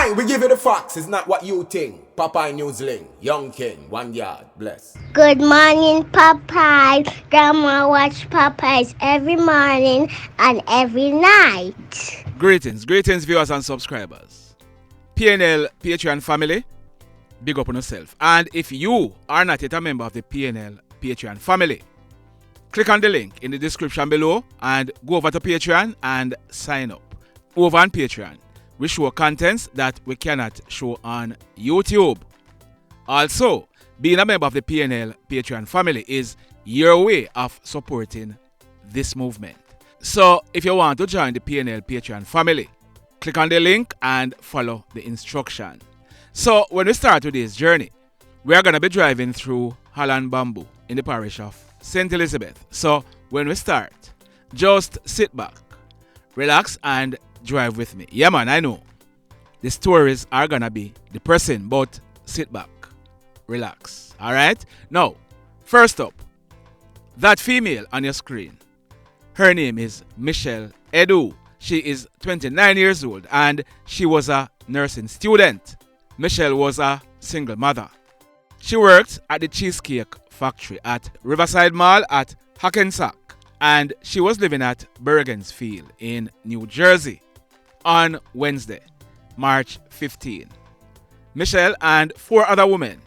Aye, we give you the facts. It's not what you think. Popeye Newsling, Young King, 1 yard, bless. Good morning, Popeye. Grandma watch Popeyes every morning and every night. Greetings viewers and subscribers. PNL Patreon family, big up on yourself. And if you are not yet a member of the PNL Patreon family, click on the link in the description below and go over to Patreon and sign up. Over on Patreon, we show contents that we cannot show on YouTube. Also, being a member of the PNL Patreon family is your way of supporting this movement. So, if you want to join the PNL Patreon family, click on the link and follow the instruction. So, when we start today's journey, we are going to be driving through Holland Bamboo in the parish of St. Elizabeth. So, when we start, just sit back, relax, and drive with me. Yeah, man, I know the stories are going to be depressing, but sit back, relax. All right? Now, first up, that female on your screen, her name is Michelle Edoo. She is 29 years old and she was a nursing student. Michelle was a single mother. She worked at the Cheesecake Factory at Riverside Mall at Hackensack and she was living at Bergen's Field in New Jersey. On Wednesday, March 15, Michelle and 4 other women,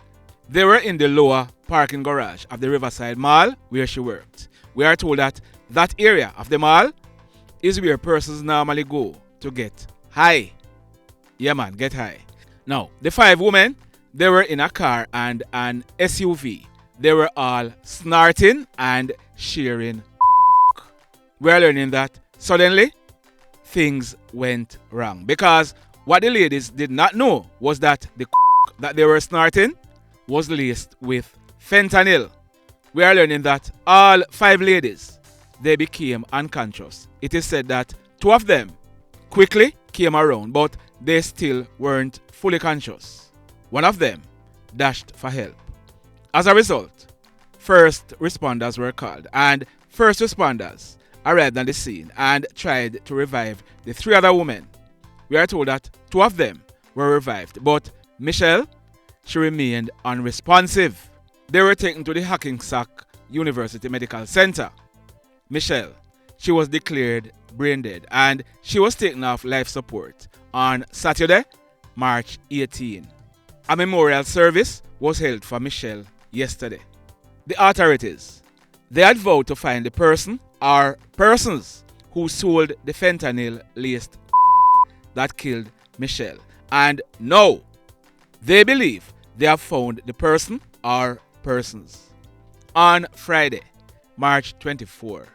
they were in the lower parking garage of the Riverside Mall where she worked. We are told that that area of the mall is where persons normally go to get high. Yeah, man, get high. Now, the 5 women, they were in a car and an SUV. They were all snorting and sharing. We are learning that suddenly things went wrong because what the ladies did not know was that the that they were snorting was laced with fentanyl. We are learning that all 5 ladies, they became unconscious. It is said that 2 of them quickly came around, but they still weren't fully conscious. 1 of them dashed for help. As a result, first responders were called, and first responders arrived on the scene and tried to revive the 3 other women. We are told that 2 of them were revived, but Michelle, she remained unresponsive. They were taken to the Hackensack University Medical Center. Michelle, she was declared brain dead and she was taken off life support on Saturday, March 18. A memorial service was held for Michelle yesterday. The authorities, they had vowed to find the person or persons who sold the fentanyl-laced that killed Michelle. And now, they believe they have found the person or persons. On Friday, March 24,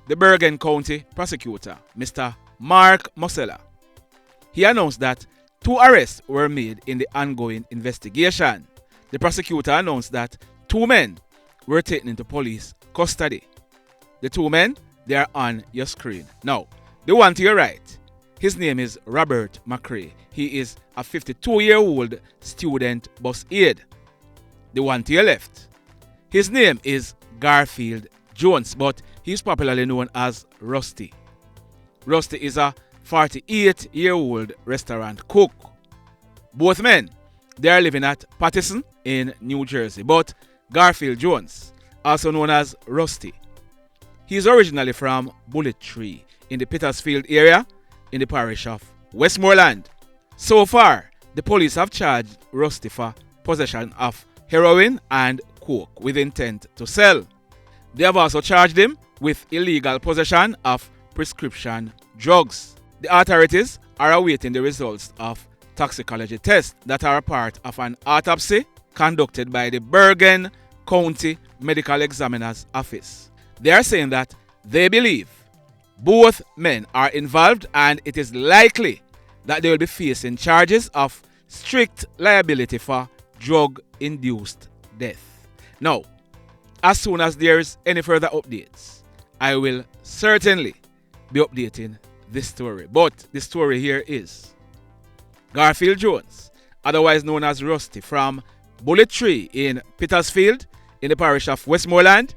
the Bergen County prosecutor, Mr. Mark Mosella, he announced that 2 arrests were made in the ongoing investigation. The prosecutor announced that 2 men were taken into police custody. The 2 men, they are on your screen. Now, the one to your right, his name is Robert McCrae. He is a 52-year-old student bus aide. The one to your left, his name is Garfield Jones, but he's popularly known as Rusty. Rusty is a 48-year-old restaurant cook. Both men, they are living at Pattison in New Jersey, but Garfield Jones, also known as Rusty, he's originally from Bullet Tree in the Petersfield area in the parish of Westmoreland. So far, the police have charged Rusty for possession of heroin and coke with intent to sell. They have also charged him with illegal possession of prescription drugs. The authorities are awaiting the results of toxicology tests that are a part of an autopsy conducted by the Bergen County Medical Examiner's Office. They are saying that they believe both men are involved and it is likely that they will be facing charges of strict liability for drug-induced death. Now, as soon as there is any further updates, I will certainly be updating this story. But the story here is Garfield Jones, otherwise known as Rusty, from Bullet Tree in Petersfield in the parish of Westmoreland.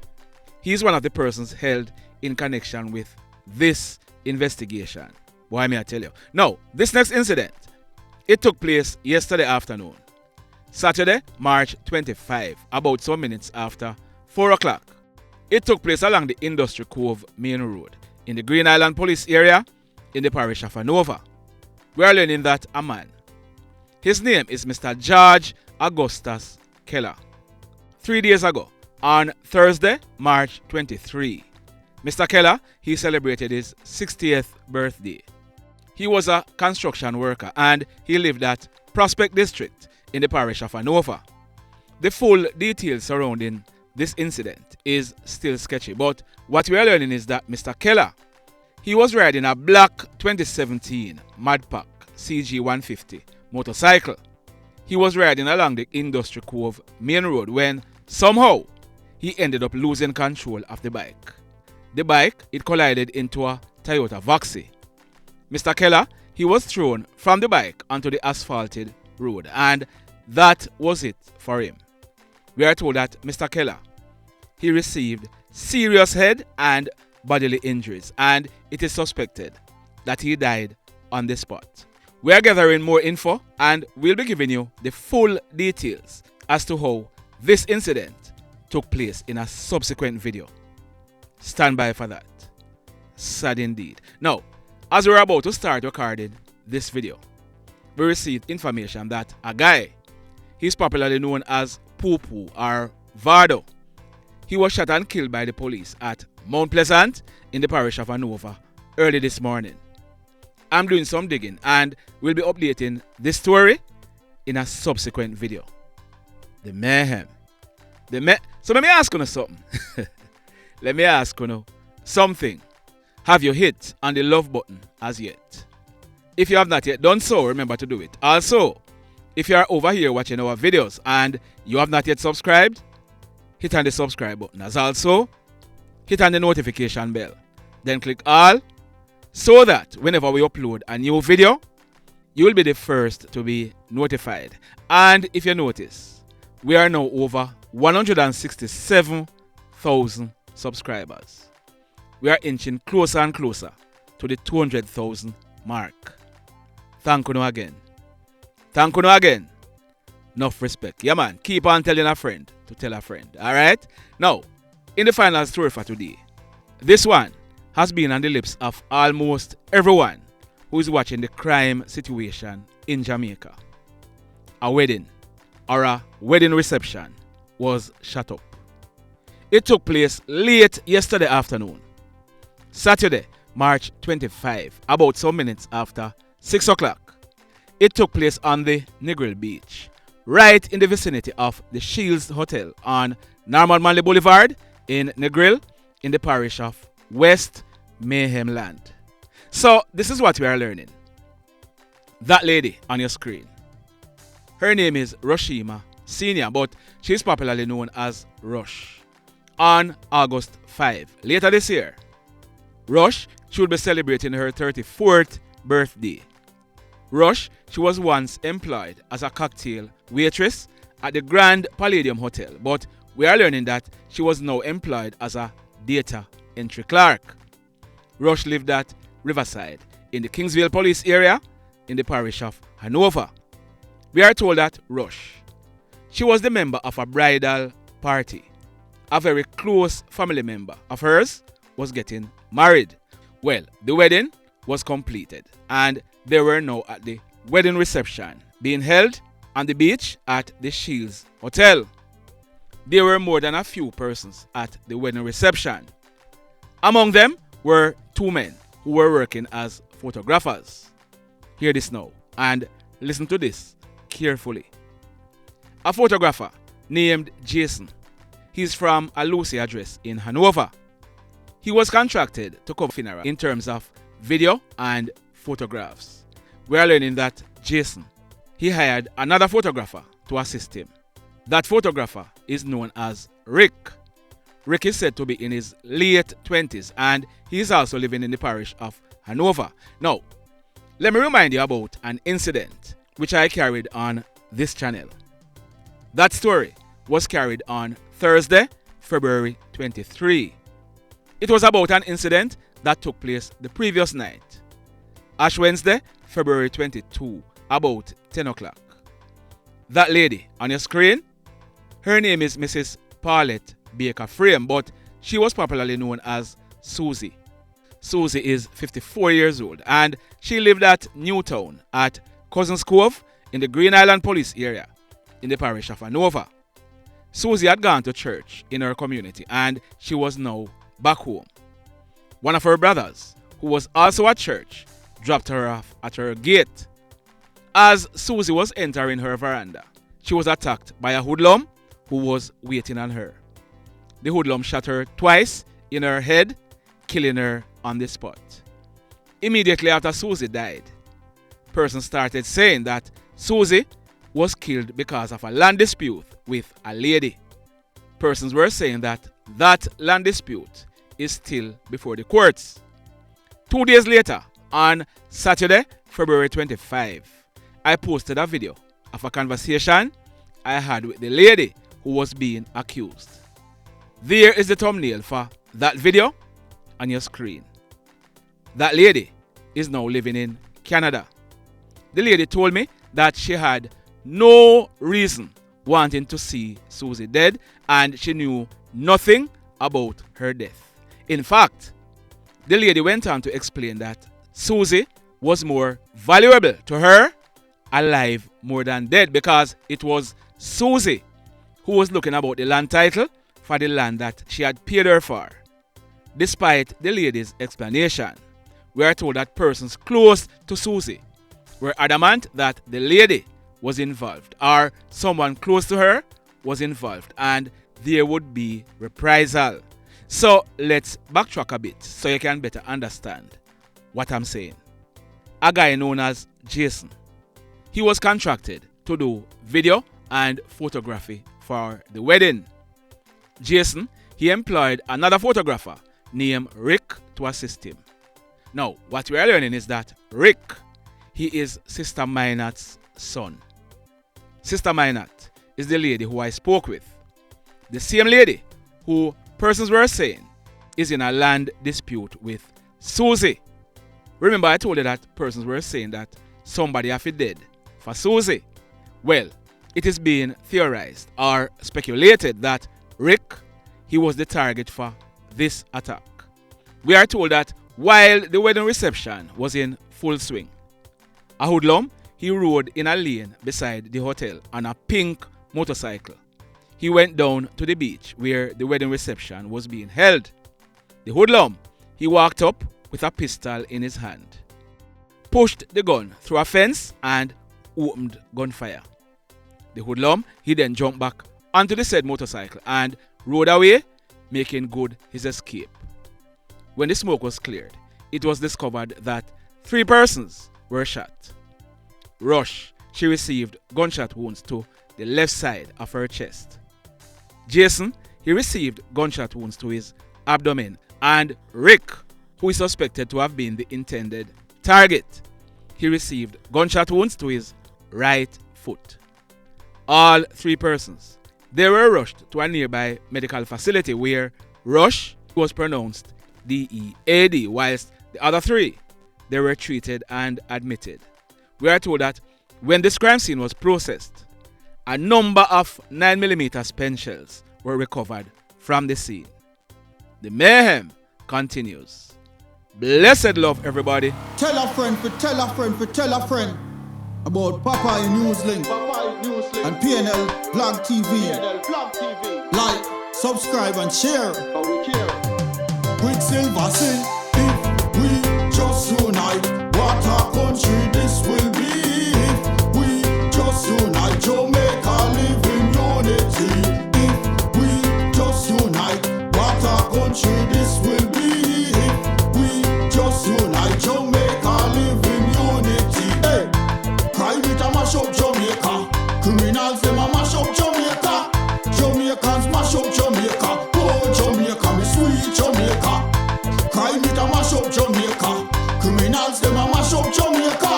He's one of the persons held in connection with this investigation. Why may I tell you? Now, this next incident It took place yesterday afternoon, Saturday, March 25, about some minutes after 4 o'clock. It took place along the Industry Cove Main Road in the Green Island Police area in the parish of Hanover. We are learning that a man, his name is Mr. George Augustus Keller. 3 days ago, on Thursday, March 23, Mr. Keller, he celebrated his 60th birthday. He was a construction worker and he lived at Prospect District in the parish of Hanover. The full details surrounding this incident is still sketchy, but what we are learning is that Mr. Keller, he was riding a black 2017 Madpack CG150 motorcycle. He was riding along the Industry Cove Main Road when somehow he ended up losing control of the bike. The bike, it collided into a Toyota Voxy. Mr. Keller, he was thrown from the bike onto the asphalted road, and that was it for him. We are told that Mr. Keller, he received serious head and bodily injuries, and it is suspected that he died on the spot. We are gathering more info and we'll be giving you the full details as to how this incident took place in a subsequent video. Stand by for that. Sad indeed. Now, as we're about to start recording this video, we received information that a guy, he's popularly known as Poo Poo or Vardo, he was shot and killed by the police at Mount Pleasant in the parish of Hanover early this morning. I'm doing some digging and we'll be updating this story in a subsequent video. The Mayhem. So let me ask you something. Let me ask you something. Have you hit on the love button as yet? If you have not yet done so, remember to do it. Also, if you are over here watching our videos and you have not yet subscribed, hit on the subscribe button. As also, hit on the notification bell. Then click all, so that whenever we upload a new video, you will be the first to be notified. And if you notice, we are now over 167,000 subscribers. We are inching closer and closer to the 200,000 mark. Thank you again. Thank you again. Enough respect. Yeah, man. Keep on telling a friend to tell a friend. Alright? Now, in the final story for today, this one has been on the lips of almost everyone who is watching the crime situation in Jamaica. A wedding or a wedding reception was shut up. It took place late yesterday afternoon, Saturday, March 25, about some minutes after 6 o'clock. It took place on the Negril beach, right in the vicinity of the Shields Hotel on Norman Manley Boulevard in Negril in the parish of West Mayhem land. So this is what we are learning. That lady on your screen, her name is Rushema Senior, but she's popularly known as Rush. On August 5, later this year, Rush should be celebrating her 34th birthday. Rush, she was once employed as a cocktail waitress at the Grand Palladium Hotel, but we are learning that she was now employed as a data entry clerk. Rush lived at Riverside in the Kingsville police area in the parish of Hanover. We are told that Rush, she was the member of a bridal party. A very close family member of hers was getting married. Well, the wedding was completed and they were now at the wedding reception being held on the beach at the Shields Hotel. There were more than a few persons at the wedding reception. Among them were two men who were working as photographers. Hear this now and listen to this carefully. A photographer named Jason. He's from a Lucy address in Hanover. He was contracted to cover funeral in terms of video and photographs. We are learning that Jason, he hired another photographer to assist him. That photographer is known as Rick. Rick is said to be in his late 20s and he is also living in the parish of Hanover. Now, let me remind you about an incident which I carried on this channel. That story was carried on Thursday, February 23. It was about an incident that took place the previous night. Ash Wednesday, February 22, about 10 o'clock. That lady on your screen, her name is Mrs. Paulette Baker Frame, but she was popularly known as Susie. Susie is 54 years old and she lived at Newtown at Cousins Cove in the Green Island Police area in the parish of Hanover. Susie had gone to church in her community and she was now back home. One of her brothers, who was also at church, dropped her off at her gate. As Susie was entering her veranda, she was attacked by a hoodlum who was waiting on her. The hoodlum shot her twice in her head, killing her on the spot. Immediately after Susie died, persons started saying that Susie was killed because of a land dispute with a lady. Persons were saying that land dispute is still before the courts. 2 days later, on Saturday, February 25, I posted a video of a conversation I had with the lady who was being accused. There is the thumbnail for that video on your screen. That lady is now living in Canada. The lady told me that she had no reason wanting to see Susie dead and she knew nothing about her death. In fact, the lady went on to explain that Susie was more valuable to her alive more than dead because it was Susie who was looking about the land title for the land that she had paid her for. Despite the lady's explanation, we are told that persons close to Susie were adamant that the lady was involved or someone close to her was involved and there would be reprisal. So let's backtrack a bit so you can better understand what I'm saying. A guy known as Jason. He was contracted to do video and photography for the wedding. Jason, he employed another photographer named Rick to assist him. Now, what we are learning is that Rick, he is Sister Minot's son. Sister Minot is the lady who I spoke with. The same lady who persons were saying is in a land dispute with Susie. Remember I told you that persons were saying that somebody have it dead for Susie. Well, it is being theorized or speculated that Rick, he was the target for this attack. We are told that while the wedding reception was in full swing, a hoodlum, he rode in a lane beside the hotel on a pink motorcycle. He went down to the beach where the wedding reception was being held. The hoodlum, he walked up with a pistol in his hand, pushed the gun through a fence and opened gunfire. The hoodlum, he then jumped back onto the said motorcycle and rode away, making good his escape. When the smoke was cleared, it was discovered that 3 persons were shot. Rush, she received gunshot wounds to the left side of her chest. Jason, he received gunshot wounds to his abdomen, and Rick, who is suspected to have been the intended target, he received gunshot wounds to his right foot. All 3 persons, they were rushed to a nearby medical facility where Rush was pronounced DEAD, whilst the other 3, they were treated and admitted. We are told that when this crime scene was processed, a number of 9mm pen shells were recovered from the scene. The mayhem continues. Blessed love, everybody. Tell a friend for tell a friend for tell a friend about Popeye Newslink and PNL Blog TV. Like, subscribe and share. Quicksilver sing, if we just unite, what a country this will be. If we just unite, Jamaica live in unity. If we just unite, what a country this will be. If we just unite, Jamaica live in unity. Hey, crime it a mash up Jamaica. Criminals them a mash up Jamaica. Jamaicans mash up Jamaica. Oh Jamaica, me sweet Jamaica. Crime it a mash up Jamaica. Criminals them a mash up Jamaica.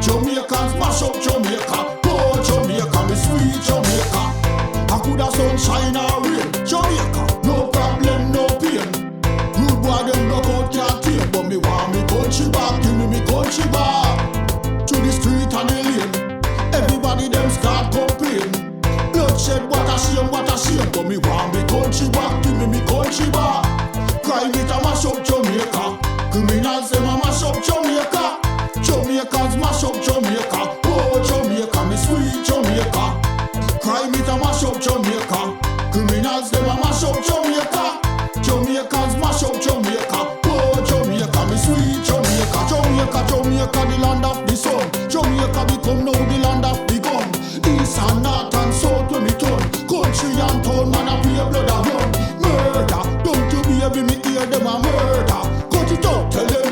Jamaicans mash up Jamaica. Oh Jamaica, me sweet Jamaica. I coulda sunshine or rain. Jamaica, no problem, no pain. me hear them a murder. Cut it out, tell them